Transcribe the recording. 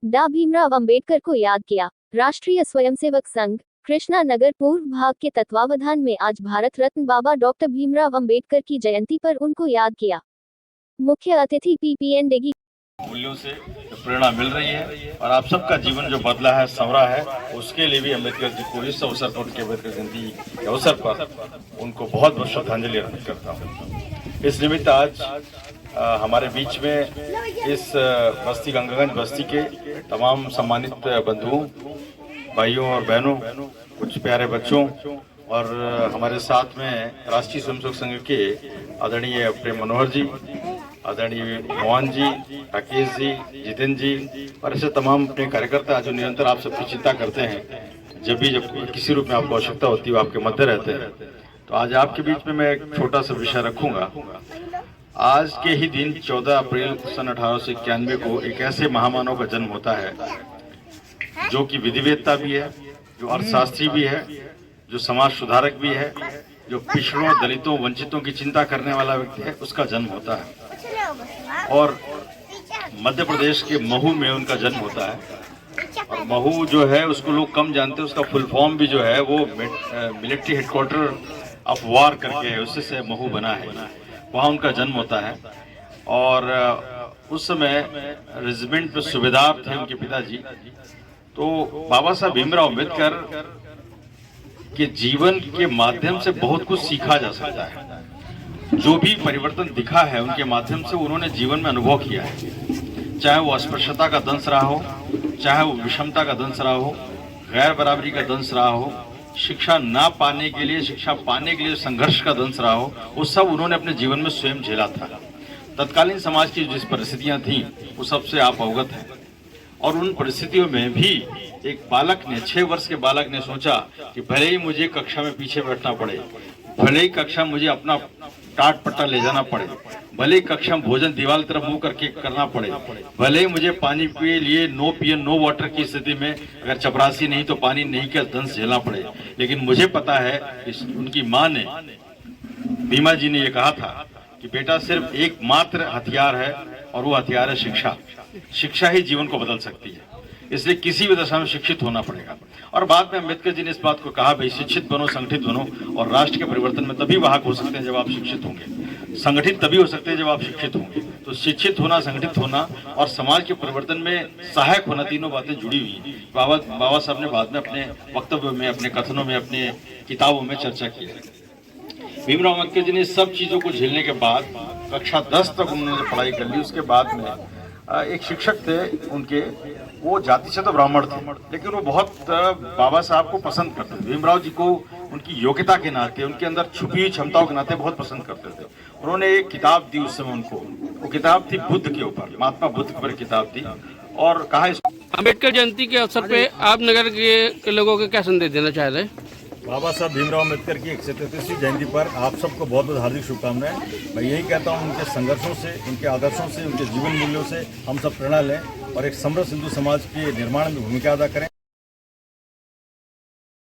डॉ भीमराव अंबेडकर को याद किया। राष्ट्रीय स्वयंसेवक संघ कृष्णा नगर पूर्व भाग के तत्वावधान में आज भारत रत्न बाबा डॉक्टर भीमराव अंबेडकर की जयंती पर उनको याद किया। मुख्य अतिथि पीपीएन डेगी मूल्यों से प्रेरणा मिल रही है और आप सबका जीवन जो बदला है, संवरा है, उसके लिए भी अम्बेडकर जी को इस अवसर पर, उनके अम्बेडकर जयंती के अवसर पर उनको बहुत बहुत श्रद्धांजलि अर्पित करता हूँ। इस निमित्त आज हमारे बीच में इस बस्ती गंगागंज बस्ती के तमाम सम्मानित बंधुओं, भाइयों और बहनों, कुछ प्यारे बच्चों और हमारे साथ में राष्ट्रीय स्वयंसेवक संघ के आदरणीय प्रेम मनोहर जी, आदरणीय मोहन जी, राकेश जी, जितेंद्र जी और ऐसे तमाम अपने कार्यकर्ता जो निरंतर आप सबकी चिंता करते हैं। जब किसी रूप में आपको आवश्यकता होती है वो आपके मध्य रहते हैं। तो आज आपके बीच में मैं एक छोटा सा विषय रखूंगा। आज के ही दिन 14 अप्रैल सन 1891 को एक ऐसे महामानव का जन्म होता है जो कि विधिवेत्ता भी है, जो अर्थशास्त्री भी है, जो समाज सुधारक भी है, जो पिछड़ों, दलितों, वंचितों की चिंता करने वाला व्यक्ति है, उसका जन्म होता है। और मध्य प्रदेश के महू में उनका जन्म होता है। और महू जो है उसको लोग कम जानते हैं, उसका फुल फॉर्म भी जो है वो मिलिट्री हेडक्वार्टर ऑफ वार करके है, उससे से महू बना है। वहाँ उनका जन्म होता है और उस समय रेजिमेंट में सूबेदार थे उनके पिताजी। तो बाबा साहब भीमराव अम्बेडकर के जीवन के माध्यम से बहुत कुछ सीखा जा सकता है। जो भी परिवर्तन दिखा है उनके माध्यम से उन्होंने जीवन में अनुभव किया है, चाहे वो अस्पृश्यता का दंश रहा हो, चाहे वो विषमता का दंश रहा हो, गैर बराबरी का दंश रहा हो, शिक्षा ना पाने के लिए, शिक्षा पाने के लिए संघर्ष का दंश रहा हो, वो सब उन्होंने अपने जीवन में स्वयं झेला था। तत्कालीन समाज की जिस परिस्थितियां थी वो सबसे आप अवगत हैं। और उन परिस्थितियों में भी एक बालक ने, 6 वर्ष के बालक ने सोचा कि भले ही मुझे कक्षा में पीछे बैठना पड़े, भले ही कक्षा मुझे अपना टाट पट्टा ले जाना पड़े, भले ही कक्षा में भोजन दीवार तरफ मुंह करके करना पड़े, भले ही मुझे पानी के लिए नो पीएन नो वाटर की स्थिति में अगर चपरासी नहीं तो पानी नहीं का दंश झेलना पड़े, लेकिन मुझे पता है उनकी माँ ने, भीमा जी ने ये कहा था कि बेटा सिर्फ एकमात्र हथियार है और वो हथियार है शिक्षा। शिक्षा ही जीवन को बदल सकती है, इसलिए किसी भी दशा में शिक्षित होना पड़ेगा। और बाद में अम्बेडकर जी ने इस बात को कहा, भाई शिक्षित बनो, संगठित बनो, और राष्ट्र के परिवर्तन में तभी वाहक हो सकते हैं जब आप शिक्षित होंगे, संगठित तभी हो सकते हैं जब आप शिक्षित होंगे। तो शिक्षित होना, संगठित होना और समाज के परिवर्तन में सहायक होना, तीनों बातें जुड़ी हुई। बाबा साहब ने बाद में अपने वक्तव्य में, अपने कथनों में, अपने किताबों में चर्चा की है। भीमराव अम्बेडकर जी ने सब चीजों को झेलने के बाद कक्षा 10 तक उन्होंने पढ़ाई कर ली। उसके बाद में एक शिक्षक थे उनके, वो जाति से तो ब्राह्मण थे, लेकिन वो बहुत बाबा साहब को पसंद करते थे। भीमराव जी को उनकी योग्यता के नाते, उनके अंदर छुपी हुई क्षमताओं के नाते बहुत पसंद करते थे। उन्होंने एक किताब दी उस समय उनको, वो किताब थी बुद्ध के ऊपर, महात्मा बुद्ध के ऊपर किताब थी, और कहा अम्बेडकर जयंती के अवसर पे आप नगर के लोगों को क्या संदेश देना चाह रहे हैं? बाबा साहब भीमराव अम्बेडकर की 133वीं जयंती पर आप सबको बहुत बहुत हार्दिक शुभकामनाएं। मैं यही कहता हूं, उनके संघर्षों से, उनके आदर्शों से, उनके जीवन मूल्यों से हम सब प्रेरणा लें और एक समृद्ध हिंदू समाज के निर्माण में भूमिका अदा करें।